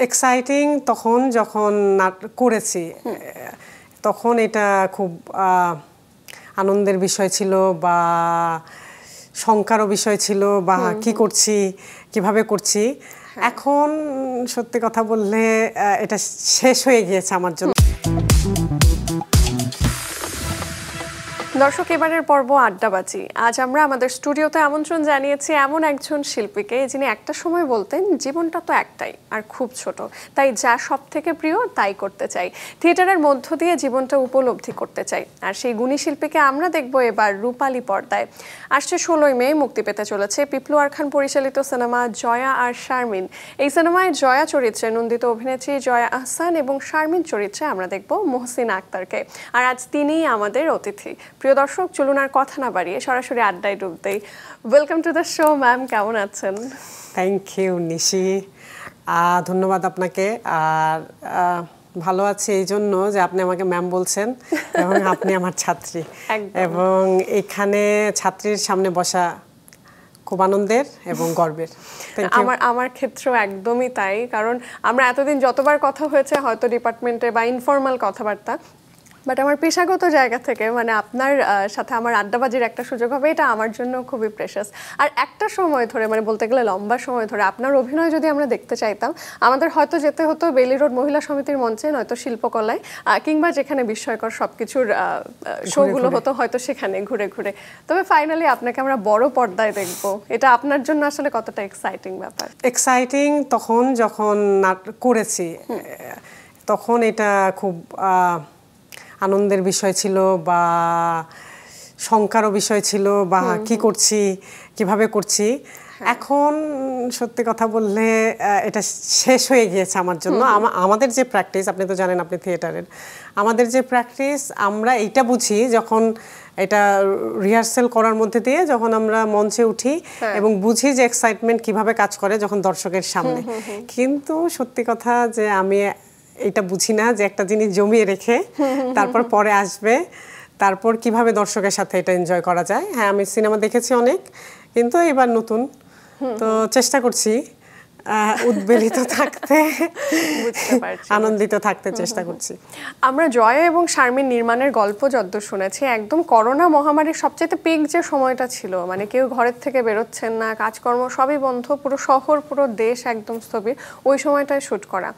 Exciting তখন যখন করেছি, তখন এটা খুব আনন্দের বিষয় ছিল বা শঙ্কারও বিষয় ছিল বা কি করছি, কিভাবে করছি। এখন সত্যি কথা বললে এটা শেষ হয়ে গিয়েছে আমার জন্য। দর্শক, এবারের পর্ব আড্ডাবাজি। আজ আমরা আমাদের স্টুডিওতে আমন্ত্রণ জানিয়েছি এমন একজন শিল্পীকে যিনি একটা সময় বলতেন, জীবনটা তো একটাই আর খুব ছোট, তাই যা সব থেকে প্রিয় তাই করতে চাই, থিয়েটারের মধ্য দিয়ে জীবনটা উপলব্ধি করতে চাই। আর সেই গুণী শিল্পীকে আমরা দেখব এবার রূপালী পর্দায়। আসছে 16ই মে মুক্তি পেতে চলেছে পিপলু আর খান পরিচালিত সিনেমা জয়া আর শারমিন। এই সিনেমায় জয়া চরিত্রে নন্দিত অভিনেত্রী জয়া আহসান এবং শারমিন চরিত্রে আমরা দেখব মহসিনা আক্তারকে। আর আজ তিনিই আমাদের অতিথি। প্রিয় দর্শক, চলুন আর কথা না বাড়িয়ে সরাসরি আড্ডায় ডুব দেই। Welcome to the show ma'am, কেমন আছেন? থ্যাংক ইউ নিশি, ধন্যবাদ আপনাকে। আর ভালো আছি এই জন্য যে আপনি আমাকে ম্যাম বলছেন এবং আপনি আমার ছাত্রী, এবং এখানে ছাত্রীর সামনে বসা খুব আনন্দের এবং গর্বের। আমার ক্ষেত্রেও একদমই তাই, কারণ আমরা এতদিন যতবার কথা হয়েছে হয়তো ডিপার্টমেন্টে বা ইনফর্মাল কথাবার্তা, বাট আমার পেশাগত জায়গা থেকে মানে আপনার সাথে আমার আড্ডাবাজির একটা সুযোগ হবে, এটা আমার জন্য খুবই প্রেশাস। আর একটা সময় ধরে, মানে বলতে গেলে লম্বা সময় ধরে আপনার অভিনয় যদি আমরা দেখতে চাইতাম, আমাদের হয়তো যেতে হতো বেইলি রোড মহিলা সমিতির মঞ্চে, নয়তো শিল্পকলায়, কিংবা যেখানে বিস্ময়কর সবকিছুর শোগুলো হতো, হয়তো সেখানে ঘুরে ঘুরে। তবে ফাইনালি আপনাকে আমরা বড় পর্দায় দেখব, এটা আপনার জন্য আসলে কতটা এক্সাইটিং ব্যাপার? এক্সাইটিং তখন যখন করেছি, তখন এটা খুব আনন্দের বিষয় ছিল বা শঙ্কারও বিষয় ছিল বা কি করছি, কিভাবে করছি। এখন সত্যি কথা বললে এটা শেষ হয়ে গিয়েছে আমার জন্য। আমাদের যে প্র্যাকটিস, আপনি তো জানেন, আপনি থিয়েটারের, আমাদের যে প্র্যাকটিস, আমরা এইটা বুঝি যখন এটা রিহার্সেল করার মধ্যে দিয়ে যখন আমরা মঞ্চে উঠি এবং বুঝি যে এক্সাইটমেন্ট কিভাবে কাজ করে যখন দর্শকের সামনে। কিন্তু সত্যি কথা যে আমি এটা বুঝি না যে একটা জিনিস জমিয়ে রেখে তারপর পরে আসবে, তারপর কিভাবে দর্শকের সাথে এটা এনজয় করা যায়। হ্যাঁ, আমি সিনেমা দেখেছি অনেক, কিন্তু এবার নতুন, তো চেষ্টা করছি উদ্বেলিত থাকতে, আনন্দিত থাকতে চেষ্টা করছি। আমরা জয়া এবং শারমিন নির্মাণের গল্প যদ্দূর শুনেছি, একদম করোনা মহামারীর সবচেয়ে পিক যে সময়টা ছিল, মানে কেউ ঘরের থেকে বেরোচ্ছেন না, কাজকর্ম সবই বন্ধ, পুরো শহর পুরো দেশ একদম স্থবির, ওই সময়টায় শুট করা।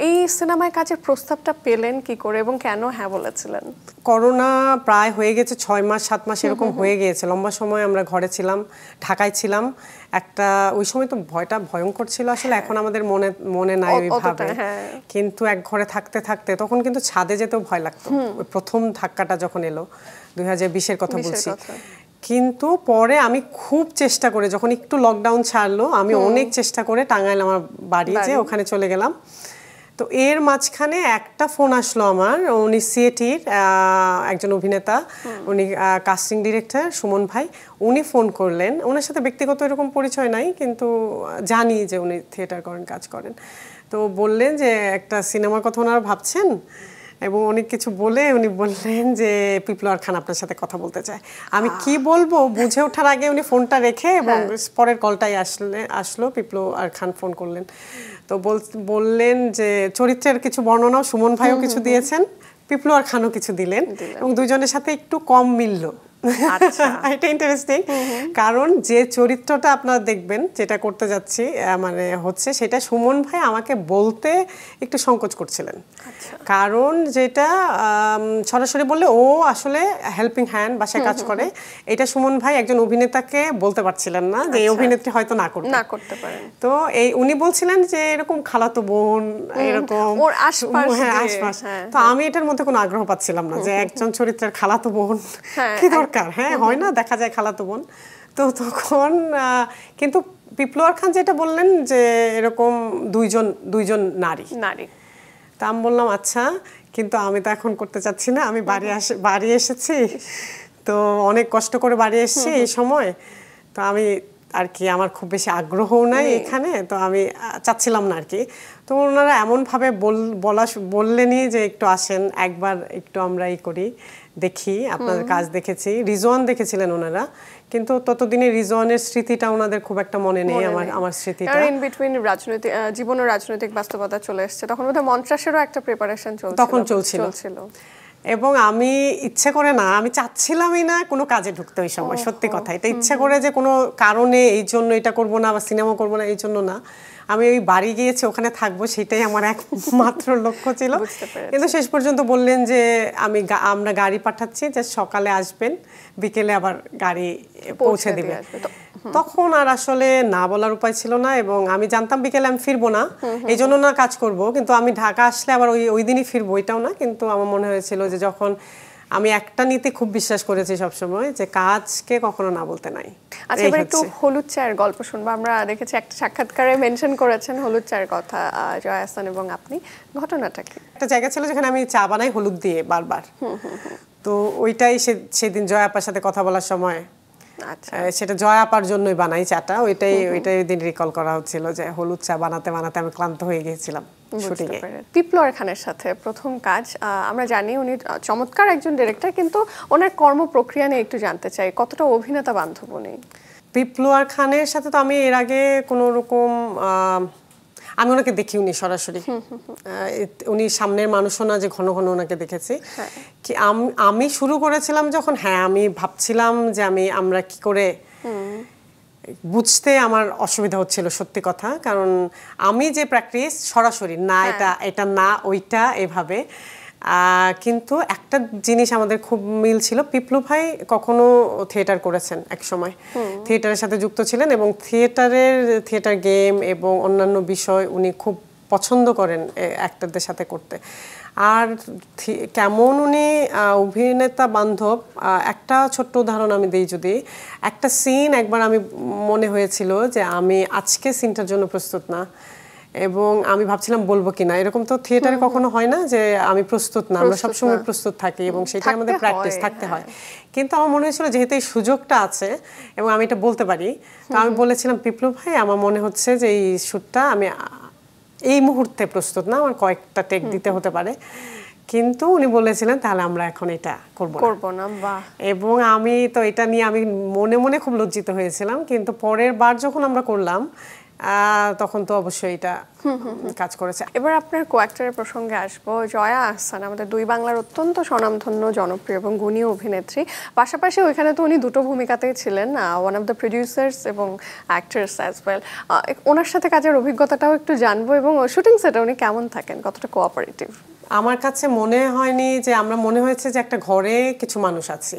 এই সিনেমায় কাজের প্রস্তাবটা পেলেন কি করে এবং কেন হ্যাঁ বলেছিলেন? করোনা প্রায় হয়ে গেছে 6 মাস 7 মাস এরকম হয়ে গিয়েছে, লম্বা সময় আমরা ঘরে ছিলাম, ঢাকায় ছিলাম। একটা ওই সময় তো ভয়টা ভয়ঙ্কর ছিল আসলে, এখন আমাদের মনে নাই ওইভাবে, কিন্তু এক ঘরে থাকতে থাকতে তখন কিন্তু ছাদে যেতেও ভয় লাগতো। ওই প্রথম ধাক্কাটা যখন এলো 2020-এর কথা বলছি, কিন্তু পরে আমি খুব চেষ্টা করে, যখন একটু লকডাউন ছাড়লো, আমি অনেক চেষ্টা করে টাঙ্গাইল আমার বাড়ি, যে ওখানে চলে গেলাম। তো এর মাঝখানে একটা ফোন আসলো আমার, উনি সিএটির একজন অভিনেতা, উনি কাস্টিং ডিরেক্টর সুমন ভাই, উনি ফোন করলেন। ওনার সাথে ব্যক্তিগত এরকম পরিচয় নাই, কিন্তু জানি যে উনি থিয়েটার করেন, কাজ করেন। তো বললেন যে একটা সিনেমার কথা ওনারা ভাবছেন, এবং অনেক কিছু বলে উনি বললেন যে পিপলু আর খান আপনার সাথে কথা বলতে চায়। আমি কি বলবো বুঝে ওঠার আগে উনি ফোনটা রেখে, এবং পরের কলটাই আসলো, পিপলু আর খান ফোন করলেন। তো বললেন যে চরিত্রের কিছু বর্ণনাও সুমন ভাইও কিছু দিয়েছেন, পিপলু আর খানও কিছু দিলেন, এবং দুজনের সাথে একটু কম মিলল। এটা ইন্টারেস্টিং, কারণ যে চরিত্রটা আপনারা দেখবেন, যেটা করতে যাচ্ছি মানে হচ্ছে, সেটা সুমন ভাই আমাকে বলতে একটু সংকোচ করছিলেন, কারণ যেটা সরাসরি বললে ও আসলে হেল্পিং হ্যান্ড, বাসায় কাজ করে, এটা সুমন ভাই একজন অভিনেতাকে বলতে পারছিলেন না যে এই অভিনেত্রী হয়তো না করতে পারে। তো এই উনি বলছিলেন যে এরকম খালাতো বোন, এরকম আশপাশ। তো আমি এটার মধ্যে কোনো আগ্রহ পাচ্ছিলাম না যে একজন চরিত্রের খালাতো বোন কি দরকার। হ্যাঁ, হয় না, দেখা যায় খালাতো বোন। তো তখন কিন্তু পিপলু আর খান যেটা বললেন যে এরকম দুইজন নারী। তা আমি বললাম আচ্ছা, কিন্তু আমি তো এখন করতে চাচ্ছি না, আমি বাড়ি এসেছি, তো অনেক কষ্ট করে বাড়ি এসেছি এই সময়, তো আমি আর কি আমার খুব বেশি আগ্রহও নাই এখানে, তো আমি চাচ্ছিলাম না আর কি। তো ওনারা এমনভাবে বললেনই যে একটু আসেন একবার, একটু আমরা করি, দেখি, আপনাদের কাজ দেখেছি। রিজওয়ান দেখেছিলেন ওনারা, কিন্তু ততদিনে রিজওয়ানের স্মৃতিটা ওনাদের খুব একটা মনে নেই, আমার স্মৃতিটা। ইন বিটুইন রাজনৈতিক জীবন ও রাজনৈতিক বাস্তবতা চলে এসেছে, তখন বোধহয় মন্ত্রাসেরও একটা প্রিপারেশন চলছিল। এবং আমি ইচ্ছে করে না, আমি চাচ্ছিলামই না কোনো কাজে ঢুকতে ওই সময়, সত্যি কথা। এটা ইচ্ছে করে যে কোনো কারণে এই জন্য এটা করব না বা সিনেমা করব না এই জন্য না, আমি ওই বাড়ি গিয়েছি ওখানে থাকবো, সেটাই আমার একমাত্র লক্ষ্য ছিল। কিন্তু শেষ পর্যন্ত বললেন যে আমরা গাড়ি পাঠাচ্ছি, যে সকালে আসবেন, বিকেলে আবার গাড়ি পৌঁছে দেবে। তখন আর আসলে না বলার উপায় ছিল না, এবং আমি জানতাম বিকেলে আমি ফিরবো না, এই জন্য না কাজ করব। কিন্তু আমি ঢাকা আসলে আবার ওই দিনই ফিরবো, এটাও না। কিন্তু আমার মনে হয়েছিল যে যখন আমি একটা নীতি খুব বিশ্বাস করেছি সবসময়, যে কাজকে কখনো না বলতে নাই। আচ্ছা, এবার একটু হলুদ চায়ের গল্প শুনবো। আমরা দেখেছি একটা সাক্ষাৎকারে মেনশন করেছেন হলুদ চায়ের কথা, জয়া আহসান এবং আপনি। ঘটনাটা কি? একটা জায়গা ছিল যেখানে আমি চা বানাই হলুদ দিয়ে বারবার। তো ওইটাই সেদিন জয়া আপার সাথে কথা বলার সময়, সেটা জয়া আপার জন্যই বানাই চাটা, ওইটাই ওই দিন রিকল করা হচ্ছিল যে হলুদ চা বানাতে বানাতে আমি ক্লান্ত হয়ে গিয়েছিলাম শুটিংয়ে। পিপলোয়ার খানের সাথে প্রথম কাজ, আমরা জানি উনি চমৎকার একজন ডিরেক্টর, কিন্তু ওনার কর্ম প্রক্রিয়া নিয়ে একটু জানতে চাই, কতটা অভিনেতা বান্ধব উনি? পিপলোয়ার খানের সাথে তো আমি এর আগে কোনো রকম আমি ওনাকে দেখি উনি সরাসরি, উনি সামনের মানুষও না যে ঘন ঘন ওনাকে দেখেছি। কি আমি শুরু করেছিলাম যখন, আমি ভাবছিলাম যে আমরা কি করে বুঝতে আমার অসুবিধা হচ্ছিল, সত্যি কথা। কারণ আমি যে প্র্যাকটিস সরাসরি না, এটা না ওইটা এভাবে। কিন্তু একটা জিনিস আমাদের খুব মিল ছিল, পিপলু ভাই কখনো থিয়েটার করেছেন এক সময়, থিয়েটারের সাথে যুক্ত ছিলেন, এবং থিয়েটার গেম এবং অন্যান্য বিষয় উনি খুব পছন্দ করেন অ্যাক্টরদের সাথে করতে। আর কেমন উনি অভিনেতা বান্ধব, একটা ছোট্ট উদাহরণ আমি দিই যদি। একটা সিন একবার আমি মনে হয়েছিল যে আমি আজকে সিনটার জন্য প্রস্তুত না, এবং আমি ভাবছিলাম বলবো কিনা। এরকম তো থিয়েটারে কখনো হয় না যে আমি প্রস্তুত না, আমরা সবসময় প্রস্তুত থাকি এবং সেটা আমাদের প্র্যাকটিস থাকতে হয়। কিন্তু আমার মনে হয়েছিল যেহেতু এই সুযোগটা আছে এবং আমি এটা বলতে পারি, তো আমি বলেছিলাম পিপলু ভাই আমার মনে হচ্ছে যে এই শ্যুটটা আমি এই মুহূর্তে প্রস্তুত না, আমার কয়েকটা টেক দিতে হতে পারে। কিন্তু উনি বলেছিলেন তাহলে আমরা এখন এটা করব না। এবং আমি তো এটা নিয়ে আমি মনে মনে খুব লজ্জিত হয়েছিলাম, কিন্তু পরের বার যখন আমরা করলাম তখন তো অবশ্যই এটা কাজ করেছে। এবার আপনার কোঅ্যাক্টরের প্রসঙ্গে আসবো। জয়া আহসান আমাদের দুই বাংলার অত্যন্ত স্বনামধন্য, জনপ্রিয় এবং গুণী অভিনেত্রী। পাশাপাশি ওইখানে তো উনি দুটো ভূমিকাতেই ছিলেন, ওয়ান অফ দ্য প্রডিউসার্স এবং অ্যাক্টরস অ্যাজ ওয়েল। ওনার সাথে কাজের অভিজ্ঞতাটাও একটু জানবো, এবং শুটিং সেটে উনি কেমন থাকেন, কতটা কোঅপারেটিভ? আমার কাছে মনে হয়নি যে মনে হয়েছে যে একটা ঘরে কিছু মানুষ আছে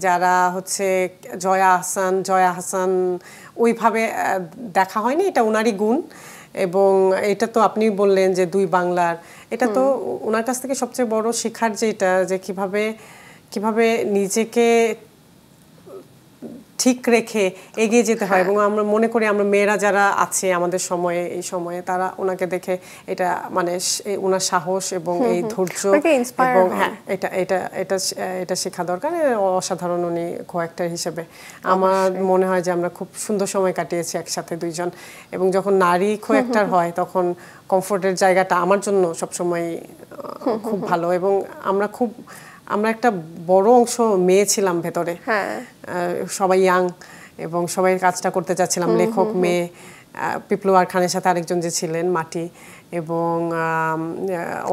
যারা হচ্ছে জয়া আহসান ওইভাবে দেখা হয়নি। এটা ওনারই গুণ, এবং এটা তো আপনি বললেন যে দুই বাংলার, এটা তো ওনার কাছ থেকে সবচেয়ে বড় শেখার যেটা, যে কিভাবে নিজেকে ঠিক রেখে এগিয়ে যেতে হয়। এবং আমরা মনে করি আমরা মেয়েরা যারা আছে আমাদের সময়ে, এই সময়ে, তারা ওনাকে দেখে এটা মানে ওনার সাহস এবং এই ধৈর্য এবং এটা শেখা দরকার। অসাধারণ উনি কো-অ্যাক্টর হিসেবে আমার মনে হয় যে আমরা খুব সুন্দর সময় কাটিয়েছি একসাথে দুইজন। এবং যখন নারী কো-অ্যাক্টর হয় তখন কমফোর্টের জায়গাটা আমার জন্য সবসময় খুব ভালো, এবং আমরা একটা বড় অংশ মেয়ে ছিলাম ভেতরে, সবাই ইয়াং এবং সবাই কাজটা করতে চাচ্ছিলাম, লেখক মেয়ে, পিপলোয়ার খানের সাথে আরেকজন যে ছিলেন মাটি, এবং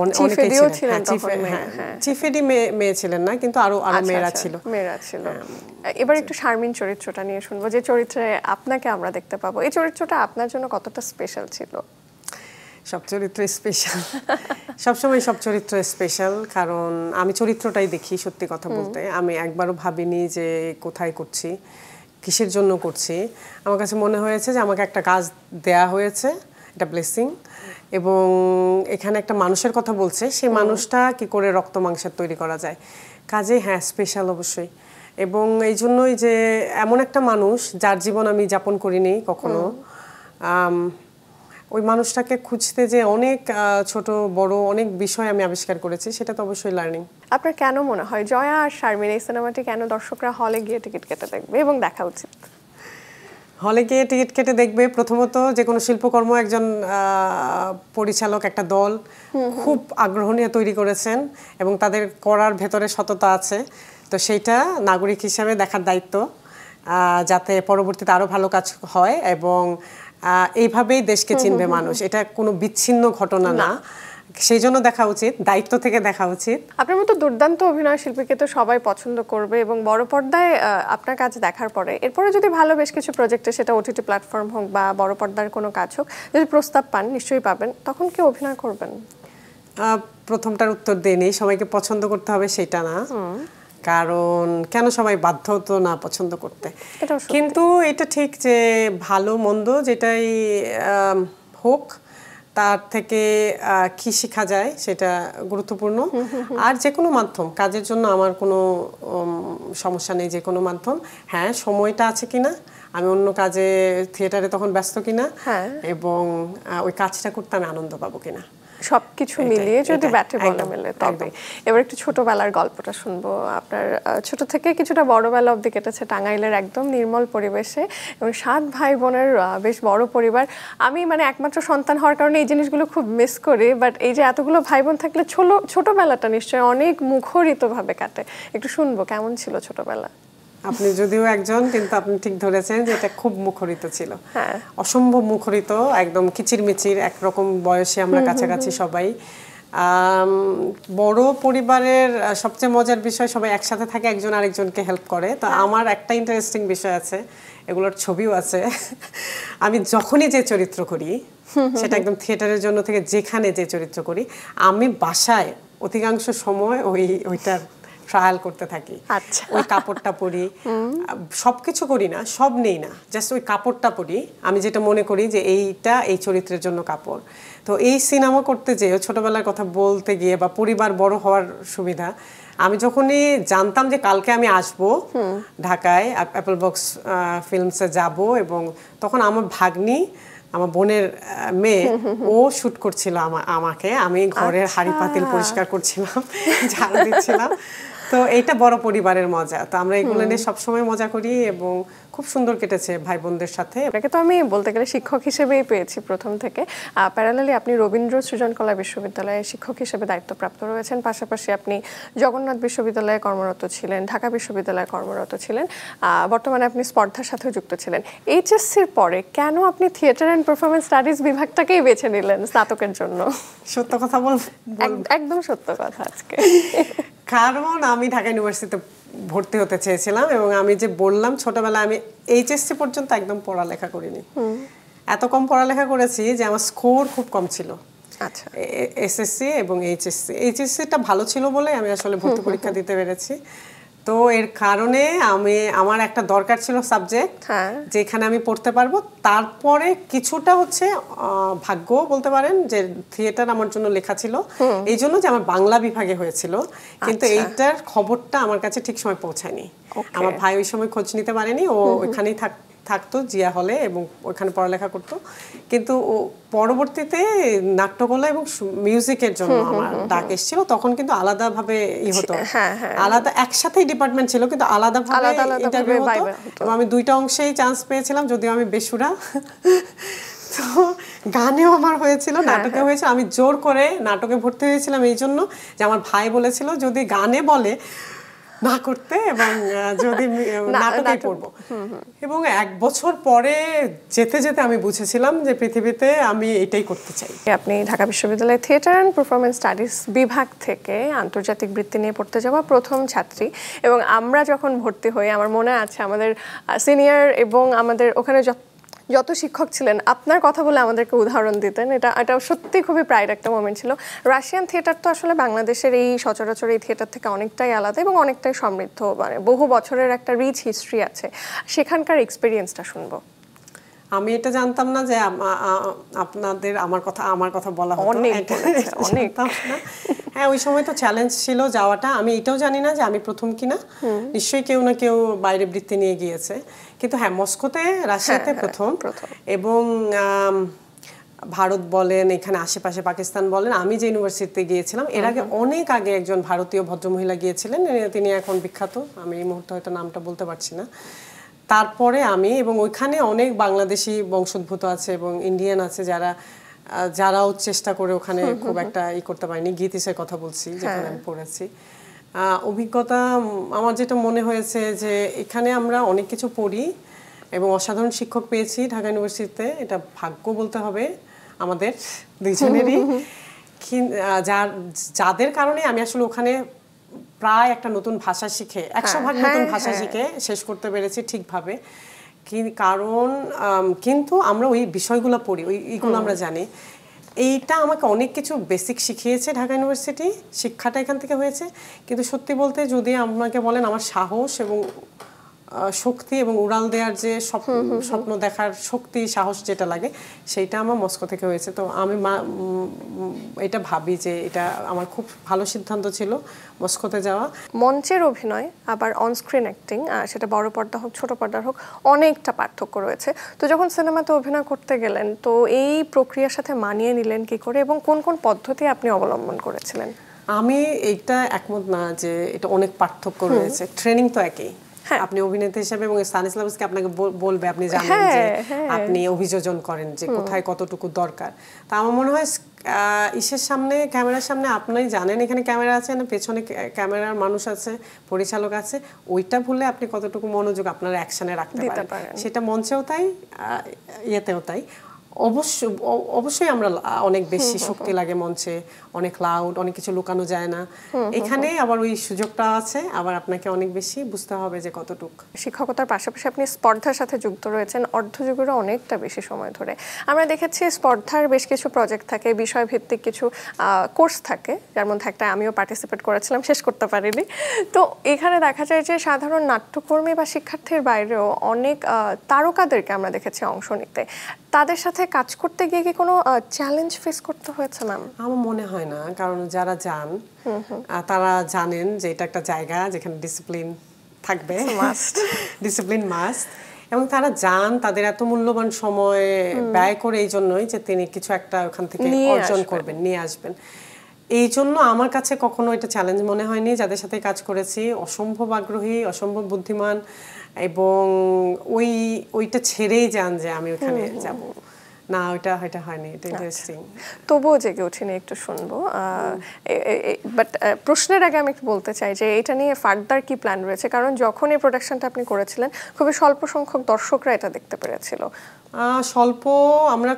অনেকেই ছিলেন। চিফ এডি মেয়ে ছিলেন না, কিন্তু আরো মেয়েরা ছিল। এবার একটু শারমিন চরিত্রটা নিয়ে শুনবো, যে চরিত্রে আপনাকে আমরা দেখতে পাবো। এই চরিত্রটা আপনার জন্য কতটা স্পেশাল ছিল? সব চরিত্র স্পেশাল, সবসময় সব চরিত্র স্পেশাল, কারণ আমি চরিত্রটাই দেখি। সত্যি কথা বলতে আমি একবারও ভাবিনি যে কোথায় করছি, কিসের জন্য করছি। আমার কাছে মনে হয়েছে যে আমাকে একটা কাজ দেয়া হয়েছে, এটা ব্লেসিং, এবং এখানে একটা মানুষের কথা বলছে, সেই মানুষটা কি করে রক্ত মাংসের তৈরি করা যায়। কাজে স্পেশাল অবশ্যই। এবং এই জন্যই যে এমন একটা মানুষ যার জীবন আমি যাপন করিনি কখনো, ওই মানুষটাকে খুঁজতে যে অনেক ছোট বড় অনেক বিষয় আমি আবিষ্কার করেছি, সেটা তো অবশ্যই লার্নিং। আপনার কেন মনে হয় জয়া আর শারমিন এই সিনেমাটি কেন দর্শকরা হলে গিয়ে টিকিট কেটে দেখবে এবং দেখা উচিত? হলে গিয়ে টিকিট কেটে দেখবে প্রথমত যে কোনো শিল্পকর্ম একজন পরিচালক একটা দল খুব আগ্রহ নিয়ে তৈরি করেছেন এবং তাদের করার ভেতরে সততা আছে, তো সেইটা নাগরিক হিসাবে দেখার দায়িত্ব, যাতে পরবর্তীতে আরও ভালো কাজ হয় এবং এইভাবেই দেশকে চিনবে মানুষ। এটা কোনো বিচ্ছিন্ন ঘটনা না, সেই জন্য দেখা উচিত, দায়িত্ব থেকে দেখা উচিত। আপনার মতো দুর্দান্ত অভিনয় শিল্পীকে তো সবাই পছন্দ করবে এবং বড় পর্দায় আপনার কাজ দেখার পরে এরপরে যদি ভালো বেশ কিছু প্রজেক্টে, সেটা ওটিটি প্ল্যাটফর্ম হোক বা বড় পর্দার কোনো কাজ হোক, যদি প্রস্তাব পান নিশ্চয়ই পাবেন, তখন কি অভিনয় করবেন? প্রথমটার উত্তর দেয়নি, সবাইকে পছন্দ করতে হবে সেটা না, কারণ কেন সবাই বাধ্য তো না পছন্দ করতে। কিন্তু এটা ঠিক যে ভালো মন্দ যেটাই হোক, তার থেকে কি শেখা যায় সেটা গুরুত্বপূর্ণ। আর যে কোনো মাধ্যম কাজের জন্য আমার কোনো সমস্যা নেই, যে কোনো মাধ্যম। হ্যাঁ, সময়টা আছে কিনা, আমি অন্য কাজে থিয়েটারে তখন ব্যস্ত কিনা, এবং ওই কাজটা করতে আমি আনন্দ পাবো কিনা, সবকিছু মিলিয়ে যদি ব্যাটে বলে মেলে তবে। এবার একটু ছোটবেলার গল্পটা শুনবো। আপনার ছোট থেকে কিছুটা বড়বেলা অবধি কেটেছে টাঙ্গাইলের একদম নির্মল পরিবেশে এবং 7 ভাই বোনের বেশ বড় পরিবার। আমি মানে একমাত্র সন্তান হওয়ার কারণে এই জিনিসগুলো খুব মিস করি, বাট এই যে এতগুলো ভাই বোন থাকলে ছোটবেলাটা নিশ্চয়ই অনেক মুখরিতভাবে কাটে। একটু শুনবো কেমন ছিল ছোটবেলা। আপনি যদিও একজন, কিন্তু আপনি ঠিক ধরেছেন যে এটা খুব মুখরিত ছিল, অসম্ভব মুখরিত, একদম কিচিরমিচির একরকম বয়সে আমরা কাছাকাছি সবাই। বড় পরিবারের সবচেয়ে মজার বিষয় সবাই একসাথে থাকে, একজন আরেকজনকে হেল্প করে। তো আমার একটা ইন্টারেস্টিং বিষয় আছে, এগুলোর ছবিও আছে। আমি যখনই যে চরিত্র করি, সেটা একদম থিয়েটারের জন্য থেকে যেখানে যে চরিত্র করি, আমি বাসায় অধিকাংশ সময় ওইটার ট্রায়াল করতে থাকি। ওই কাপড়টা পরি, সবকিছু করি না, সব নেই না, জাস্ট ওই কাপড়টা পরি, আমি যেটা মনে করি যে এইটা এই চরিত্রের জন্য কাপড়। তো এই সিনেমা করতে যেয়ে ছোটবেলার কথা বলতে গিয়ে বা পরিবার বড় হওয়ার সুবিধা, আমি যখনই জানতাম যে কালকে আমি আসবো ঢাকায়, অ্যাপল বক্স ফিল্মসে যাব, এবং তখন আমার ভাগ্নি, আমার বোনের মেয়ে, ও শুট করছিল আমাকে, আমি ঘরের হাঁড়ি পাতিল পরিষ্কার করছিলাম, ঝাড়ু দিচ্ছিলাম। তো এইটা বড় পরিবারের মজা, তো আমরা এগুলো নিয়ে সবসময় মজা করি এবং খুব সুন্দর কেটেছে ভাই বোনদের সাথে। আপনাকে তো আমি বলতে গেলে শিক্ষক হিসেবেই পেয়েছি প্রথম থেকে। প্যারালালি আপনি রবীন্দ্র সৃজনকলা বিশ্ববিদ্যালয়ে শিক্ষক হিসেবে দায়িত্বপ্রাপ্ত রয়েছেন, পাশাপাশি আপনি জগন্নাথ বিশ্ববিদ্যালয়ে কর্মরত ছিলেন, ঢাকা বিশ্ববিদ্যালয়ে কর্মরত ছিলেন, বর্তমানে আপনি স্পর্ধার সাথেও যুক্ত ছিলেন। এইচএসসির পরে কেন আপনি থিয়েটার অ্যান্ড পারফরমেন্স স্টাডিজ বিভাগটাকেই বেছে নিলেন স্নাতকের জন্য? সত্য কথা বল, একদম সত্য কথা আজকে। কারণ আমি ঢাকা ইউনিভার্সিটিতে ভর্তি হতে চেয়েছিলাম, এবং আমি যে বললাম ছোটবেলায় আমি এইচএসসি পর্যন্ত একদম পড়ালেখা করিনি। এত কম পড়ালেখা করেছি যে আমার স্কোর খুব কম ছিল। আচ্ছা, এসএসসি এবং এইচএসসিটা ভালো ছিল বলে আমি আসলে ভর্তি পরীক্ষা দিতে পেরেছি। তো এর কারণে আমার একটা দরকার ছিল সাবজেক্ট যেখানে আমি পড়তে পারবো। তারপরে কিছুটা হচ্ছে ভাগ্য বলতে পারেন, যে থিয়েটার আমার জন্য লেখা ছিল, এই জন্য যে আমার বাংলা বিভাগে হয়েছিল, কিন্তু এইটার খবরটা আমার কাছে ঠিক সময় পৌঁছায়নি। আমার ভাই ওই সময় খোঁজ নিতে পারেনি, ও ওইখানেই থাকতো জিয়া হলে এবং ওখানে পড়ালেখা করতো। কিন্তু পরবর্তীতে নাট্যকলা এবং মিউজিকের জন্য আমার ডাক এসেছিল, তখন কিন্তু আলাদাভাবে হতো, আলাদা একসাথেই ডিপার্টমেন্ট ছিল কিন্তু আলাদাভাবে ইন্টারভিউ হতো, এবং আমি 2টা অংশেই চান্স পেয়েছিলাম, যদিও আমি বেসুরা। তো গানেও আমার হয়েছিল, নাটকে হয়েছিল। আমি জোর করে নাটকে ভর্তি হয়েছিলাম এই জন্য যে আমার ভাই বলেছিল যদি গানে বলে না করতে, এবং যদি নাটকেই পড়বো। এবং 1 বছর পরে যেতে যেতে আমি বুঝেছিলাম যে পৃথিবীতে আমি এটাই করতে চাই। আপনি ঢাকা বিশ্ববিদ্যালয়ে থিয়েটার অ্যান্ড পারফরমেন্স স্টাডিজ বিভাগ থেকে আন্তর্জাতিক বৃত্তি নিয়ে পড়তে যাওয়া প্রথম ছাত্রী, এবং আমরা যখন ভর্তি হই আমার মনে আছে আমাদের সিনিয়র এবং আমাদের ওখানে যত শিক্ষক ছিলেন আপনার কথা বলে আমাদেরকে উদাহরণ দিতেন। এটা সত্যি খুবই প্রাইড একটা মোমেন্ট ছিল। রাশিয়ান থিয়েটার তো আসলে বাংলাদেশের এই সচরাচর এই থিয়েটার থেকে অনেকটাই আলাদা এবং অনেকটাই সমৃদ্ধ, মানে বহু বছরের একটা রিচ হিস্ট্রি আছে। সেখানকার এক্সপিরিয়েন্সটা শুনবো। আমি এটা জানতাম না যে আপনাদের আমার কথা বলা হতো, অনেক। হ্যাঁ, ওই সময় তো চ্যালেঞ্জ ছিল যাওয়াটা। আমি এটাও জানি না যে আমি প্রথম কিনা, নিশ্চয়ই কেউ না কেউ বাইরে বৃত্তি নিয়ে গিয়েছে, কিন্তু হ্যাঁ মস্কোতে, রাশিয়াতে প্রথম। এবং ভারত বলেন, এখানে আশেপাশে পাকিস্তান বলেন, আমি যে ইউনিভার্সিটিতে গিয়েছিলাম এর আগে অনেক আগে একজন ভারতীয় ভদ্রমহিলা গিয়েছিলেন, তিনি এখন বিখ্যাত, আমি এই মুহূর্তে হয়তো নামটা বলতে পারছি না। তারপরে আমি, এবং ওইখানে অনেক বাংলাদেশি বংশোদ্ভূত আছে এবং ইন্ডিয়ান আছে যারাও চেষ্টা করে ওখানে খুব একটা করতে পারেনি। গীতিসের কথা বলছি, যেখানে আমি পড়েছি। অভিজ্ঞতা আমার যেটা মনে হয়েছে যে এখানে আমরা অনেক কিছু পড়ি এবং অসাধারণ শিক্ষক পেয়েছি ঢাকা ইউনিভার্সিটিতে, এটা ভাগ্য বলতে হবে আমাদের দুইজনেরই। যাদের কারণে আমি আসলে ওখানে প্রায় একটা নতুন ভাষা শিখে 100% নতুন ভাষা শিখে শেষ করতে পেরেছি ঠিকভাবে। কারণ কিন্তু আমরা ওই বিষয়গুলো পড়ি, এইগুলো আমরা জানি। এইটা আমাকে অনেক কিছু বেসিক শিখিয়েছে ঢাকা ইউনিভার্সিটি, শিক্ষাটা এখান থেকে হয়েছে। কিন্তু সত্যি বলতে যদি আপনাকে বলেন আমার সাহস এবং শক্তি এবং উড়াল দেওয়ার যে স্বপ্ন দেখার শক্তি, সাহস যেটা লাগে, সেইটা আমার মস্কো থেকে হয়েছে। তো আমি এটা ভাবি যে এটা আমার খুব ভালো সিদ্ধান্ত ছিল মস্কোতে যাওয়া। মঞ্চের অভিনয় আবার অনস্ক্রিন অ্যাক্টিং, সেটা বড় পর্দা হোক ছোট পর্দার হোক, অনেকটা পার্থক্য রয়েছে। তো যখন সিনেমাতে অভিনয় করতে গেলেন, তো এই প্রক্রিয়ার সাথে মানিয়ে নিলেন কি করে এবং কোন কোন পদ্ধতি আপনি অবলম্বন করেছিলেন? আমি এইটা একমত না যে এটা অনেক পার্থক্য রয়েছে। ট্রেনিং তো একই। আপনি অভিনেতা হিসেবে, এবং স্টানিস্লাভস্কি আপনাকে বলবে, আপনি জানেন যে আপনি অভিযোজন করেন যে কোথায় কতটুকু দরকার। তা আমার মনে হয় ইসের সামনে, ক্যামেরার সামনে আপনি জানেন এখানে ক্যামেরা আছে না, পেছনে ক্যামেরার মানুষ আছে, পরিচালক আছে, ওইটা ভুলে আপনি কতটুকু মনোযোগ আপনার অ্যাকশনে রাখতে পারেন। সেটা মঞ্চেও তাই, ইয়েতেও তাই। অবশ্যই আমরা অনেক বেশি শক্তি লাগে মঞ্চে, অনেক লাউড, অনেক কিছু লুকানো যায় না। এখানে আবার ওই সুযোগটা আছে, আবার আপনাকে অনেক বেশি বুঝতে হবে যে কতটুক। শিক্ষকতার পাশাপাশি আপনি স্পর্ধার সাথে যুক্ত রয়েছেন অর্ধযুগেরও অনেকটা বেশি সময় ধরে। আমরা দেখেছি স্পর্ধার বেশ কিছু প্রজেক্ট থাকে, বিষয়ভিত্তিক কিছু কোর্স থাকে, যার মধ্যে একটা আমিও পার্টিসিপেট করেছিলাম, শেষ করতে পারিনি। তো এখানে দেখা যায় যে সাধারণ নাট্যকর্মী বা শিক্ষার্থীর বাইরেও অনেক তারকাদেরকে আমরা দেখেছি অংশ নিতে। তাদের সাথে কাজ করতে গিয়ে কি কোনো চ্যালেঞ্জ ফেস করতে হয়েছে ম্যাম? আমার মনে হয় না, কারণ যারা যান তারা জানেন যে এটা একটা জায়গা যেখানে ডিসিপ্লিন থাকবে, ডিসিপ্লিন মাস্ট। এবং তারা যান, তাদের এত মূল্যবান সময় ব্যয় করে এই জন্যই যে তিনি কিছু একটা ওখান থেকে অর্জন করবেন, নিয়ে আসবেন। এই জন্য আমার কাছে কখনো এটা চ্যালেঞ্জ মনে হয়নি। যাদের সাথে কাজ করেছি অসম্ভব আগ্রহী, অসম্ভব বুদ্ধিমান, এবং ওইটা ছেড়েই যান যে আমি ওখানে যাব না, ওইটা হয়নি। এটা ইন্টারেস্টিং। তবুও জেগে উঠিনি, একটু শুনবো। বাট প্রশ্নের আগে আমি একটু বলতে চাই যে এটা নিয়ে ফার্দার কি প্ল্যান রয়েছে, কারণ যখন এই প্রোডাকশনটা আপনি করেছিলেন খুবই স্বল্প সংখ্যক দর্শকরা এটা দেখতে পেরেছিল। স্বল্প, আমরা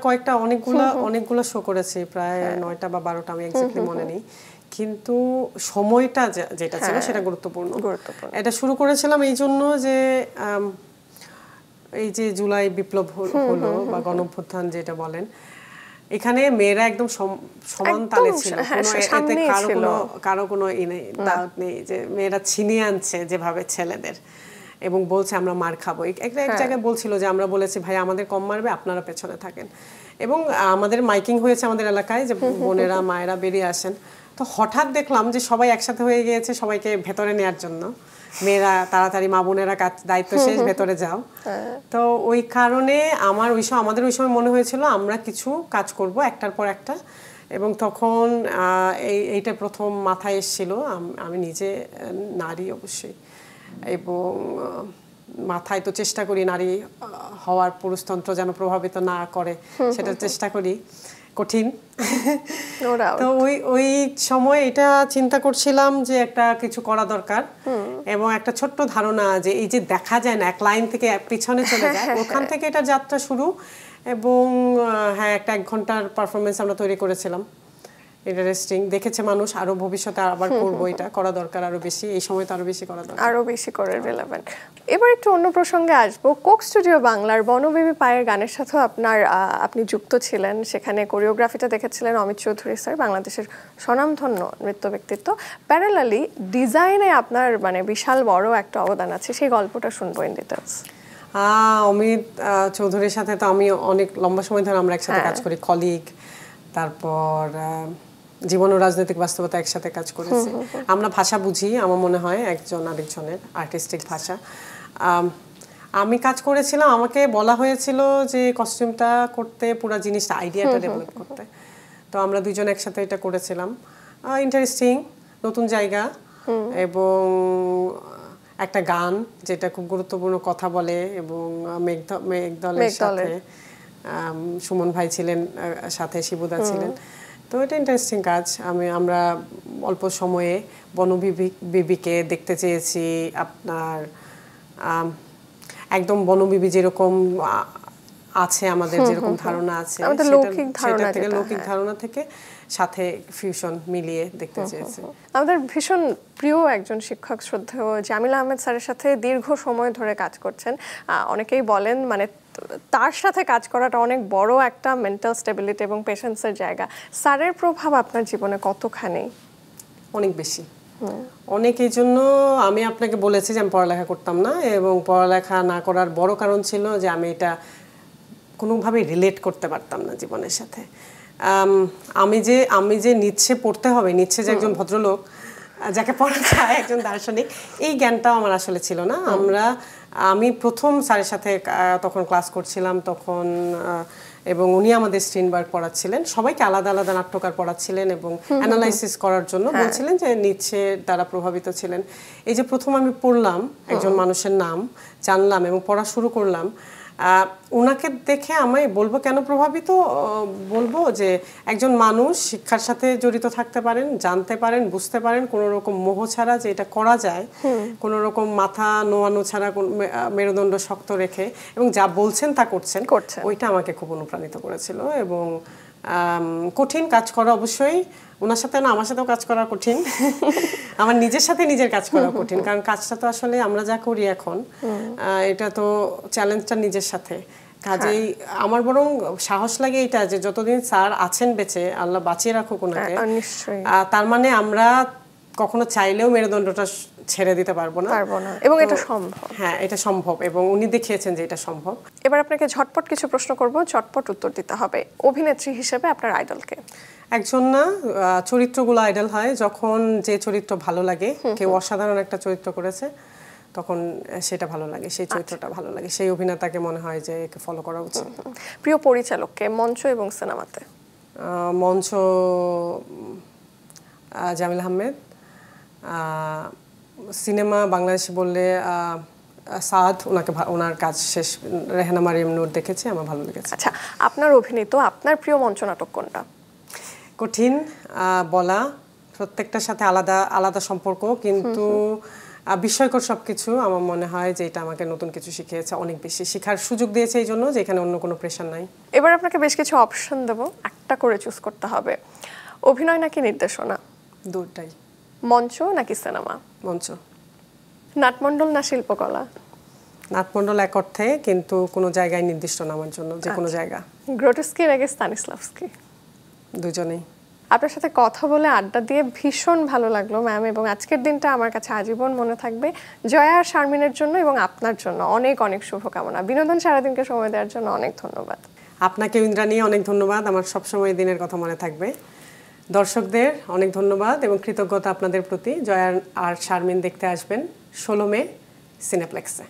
অনেকগুলো শো করেছি, প্রায় 9টা বা 12টা, আমি এক্স্যাক্টলি মনে নেই। কিন্তু সময়টা যেটা ছিল সেটা গুরুত্বপূর্ণ। এটা শুরু করেছিলাম এই জন্য যে এই যে জুলাই বিপ্লব হলো বা গণঅভ্যুত্থান যেটা বলেন, এখানে মেয়েরা একদম সমান তালে ছিল, এতে কারো কোনো নেই যে মেয়েরা ছিনিয়ে আনছে যেভাবে ছেলেদের, এবং বলছে আমরা মার খাবো। এক জায়গায় বলছিল যে আমরা বলেছি ভাই আমাদের কম মারবে, আপনারা পেছনে থাকেন। এবং আমাদের মাইকিং হয়েছে আমাদের এলাকায় যে বোনেরা মায়েরা বেরিয়ে আসেন। তো হঠাৎ দেখলাম যে সবাই একসাথে হয়ে গিয়েছে সবাইকে ভেতরে নেওয়ার জন্য। মেয়েরা তাড়াতাড়ি, মা বোনেরা দায়িত্ব শেষ, ভেতরে যাও। তো ওই কারণে আমাদের ওই সময় মনে হয়েছিল আমরা কিছু কাজ করব একটার পর একটা। এবং তখন এইটা প্রথম মাথায় এসেছিল। আমি নিজে নারী অবশ্যই, এবং মাথায় তো চেষ্টা করি নারী হওয়ার পুরুষতন্ত্র যেন প্রভাবিত না করে, সেটা চেষ্টা করি। কঠিন। তো ওই সময় এটা চিন্তা করছিলাম যে একটা কিছু করা দরকার, এবং একটা ছোট্ট ধারণা যে এই যে দেখা যায় না, এক লাইন থেকে পিছনে চলে যায়, ওখান থেকে এটা যাত্রা শুরু। এবং হ্যাঁ, একটা 1 ঘন্টার পারফরমেন্স আমরা তৈরি করেছিলাম। ইন্টারেস্টিং দেখেছে মানুষ, আরো ভবিষ্যতে আবার করব, এটা করা দরকার আরো বেশি, এই সময় তো আরো বেশি করা দরকার, আরো বেশি করে রিলেভেন্ট। এবার একটু অন্য প্রসঙ্গে আসবো। কোক স্টুডিও বাংলার বনবেবী পায়ের গানের সাথেও আপনি যুক্ত ছিলেন। সেখানে কোরিওগ্রাফিটা দেখেছিলেন অমিত চৌধুরী স্যার, বাংলাদেশের স্বনামধন্য নৃত্য ব্যক্তিত্ব। প্যারালালি ডিজাইনে আপনার মানে বিশাল বড় একটা অবদান আছে, সেই গল্পটা শুনবো ইন ডিটেইলস। অমিত চৌধুরীর সাথে তো আমি অনেক লম্বা সময় ধরে আমরা একসাথে কাজ করি, কলিগ। তারপর জীবন ও রাজনৈতিক বাস্তবতা একসাথে কাজ করেছি। আমরা ভাষা বুঝি, আমার মনে হয় একজন আরেকজনের, আর্টিস্টিক ভাষা। আমি কাজ করেছিলাম, আমাকে বলা হয়েছিল যে কস্টিউমটা করতে, পুরো জিনিসটা, আইডিয়াটা ডেভেলপ করতে। তো আমরা দুজন একসাথে এটা করেছিলাম। ইন্টারেস্টিং, নতুন জায়গা, এবং একটা গান যেটা খুব গুরুত্বপূর্ণ কথা বলে এবং মেঘদলের সাথে সুমন ভাই ছিলেন, সাথে শিবুদা ছিলেন। তো এটা ইন্টারেস্টিং কাজ। আমরা অল্প সময়ে বনবিবিকে দেখতে চেয়েছি আপনার একদম বনবিবি যেরকম আছে, আমাদের যেরকম ধারণা আছে সেটা থেকে লৌকিক ধারণা থেকে সাথে ফিউশন মিলিয়ে দেখতে চেয়েছি। আমাদের ভীষণ প্রিয় একজন শিক্ষক শ্রদ্ধেয় জামিল আহমেদ স্যারের সাথে দীর্ঘ সময় ধরে কাজ করছেন। অনেকেই বলেন মানে তার সাথে কাজ করাটা অনেক বড় একটা মেন্টাল স্টেবিলিটি এবং পেশেন্সের জায়গা। স্যারের প্রভাব আপনার জীবনে কতখানি? অনেক বেশি, অনেক। এই জন্য আমি আপনাকে বলেছি যে আমি পড়ালেখা করতাম না, এবং পড়ালেখা না করার বড় কারণ ছিল যে আমি এটা কোনোভাবে রিলেট করতে পারতাম না জীবনের সাথে। আমি যে নিচ্ছে পড়তে হবে, নিচ্ছে যে একজন ভদ্রলোক যাকে পড়া যায়, একজন দার্শনিক, এই জ্ঞানটাও আমার আসলে ছিল না। আমি প্রথম স্যারের সাথে তখন ক্লাস করছিলাম তখন, এবং উনি আমাদের স্ট্রিনবার্গ পড়াচ্ছিলেন, সবাইকে আলাদা আলাদা নাট্যকার পড়াচ্ছিলেন এবং অ্যানালাইসিস করার জন্য বলছিলেন যে নিচ্ছে দ্বারা প্রভাবিত ছিলেন। এই যে প্রথম আমি পড়লাম, একজন মানুষের নাম জানলাম এবং পড়া শুরু করলাম, ওনাকে দেখে আমি বলবো কেন প্রভাবিত, বলবো যে একজন মানুষ শিক্ষার সাথে জড়িত থাকতে পারেন, জানতে পারেন, বুঝতে পারেন, কোনো রকম মোহ ছাড়া যে এটা করা যায়, কোনো রকম মাথা নোয়ানো ছাড়া, মেরুদণ্ড শক্ত রেখে, এবং যা বলছেন তা করছেন, ওইটা আমাকে খুব অনুপ্রাণিত করেছিল। এবং কঠিন কাজ করা অবশ্যই, ওনার সাথে না আমার সাথেও কাজ করা কঠিন, আমার নিজের সাথে নিজের কাজ করা কঠিন, কারণ কাজটা তো আসলে আমরা যা করি এখন এটা তো চ্যালেঞ্জটা নিজের সাথে। কাজেই আমার বরং সাহস লাগে এটা যে যতদিন স্যার আছেন বেঁচে, আল্লাহ বাঁচিয়ে রাখুক ওনাকে, তার মানে আমরা কখনো চাইলেও মেরুদণ্ডটা ছেড়ে দিতে পারবো না, এবং এটা সম্ভব। হ্যাঁ, এটা সম্ভব, এবং উনি দেখিয়েছেন যে এটা সম্ভব। এবার আপনাকে ঝটপট কিছু প্রশ্ন করব, ঝটপট উত্তর দিতে হবে। অভিনেত্রী হিসেবে আপনার আইডলকে? একজন না, চরিত্রগুলো আইডল হয় যখন যে চরিত্র ভালো লাগে, কেউ অসাধারণ একটা চরিত্র করেছে তখন সেটা ভালো লাগে, সেই চরিত্রটা ভালো লাগে, সেই অভিনেতাকে মনে হয় যে একে ফলো করা উচিত। প্রিয় পরিচালককে মঞ্চ এবং সিনেমাতে? মঞ্চ জামিল আহমেদ, সিনেমা বাংলাদেশে বললে সাদ, ওনার কাজ শেষ রেহানা মারিয়াম নূর দেখেছি, আমার ভালো লেগেছে। আচ্ছা, আপনার অভিনীত আপনার প্রিয় মঞ্চ নাটক কোনটা? কঠিন বলা, প্রত্যেকটার সাথে আলাদা আলাদা সম্পর্ক, কিন্তু বিস্ময়কর সবকিছু আমার মনে হয় যে এটা আমাকে নতুন কিছু শিখিয়েছে, অনেক বেশি শেখার সুযোগ দিয়েছে, এই জন্য যে এখানে অন্য কোনো প্রেশার নাই। এবার আপনাকে বেশ কিছু অপশন দেব, একটা করে চুজ করতে হবে। অভিনয় নাকি নির্দেশনা? দুটাই। মঞ্চ নাকি সিনেমা? মঞ্চ। নাটমণ্ডল না শিল্পকলা? নাটমণ্ডল এক অর্থে, কিন্তু কোনো জায়গায় নির্দিষ্ট না আমার জন্য, যে কোনো জায়গা। গ্রোটস্কি নাকি স্তানিস্লাভস্কি? দুজনেই। আপনার সাথে কথা বলে, আড্ডা দিয়ে ভীষণ ভালো লাগলো ম্যাম, এবং আজকের দিনটা আমার কাছে আজীবন মনে থাকবে। জয়া আর শারমিনের জন্য এবং আপনার জন্য অনেক অনেক শুভকামনা। বিনোদন সারাদিনকে সময় দেওয়ার জন্য অনেক ধন্যবাদ। আপনাকে ইন্দ্রাণী অনেক ধন্যবাদ, আমার সবসময় দিনের কথা মনে থাকবে। দর্শকদের অনেক ধন্যবাদ এবং কৃতজ্ঞতা আপনাদের প্রতি। জয়া আর শারমিন দেখতে আসবেন 16 মে সিনেপ্লেক্সে।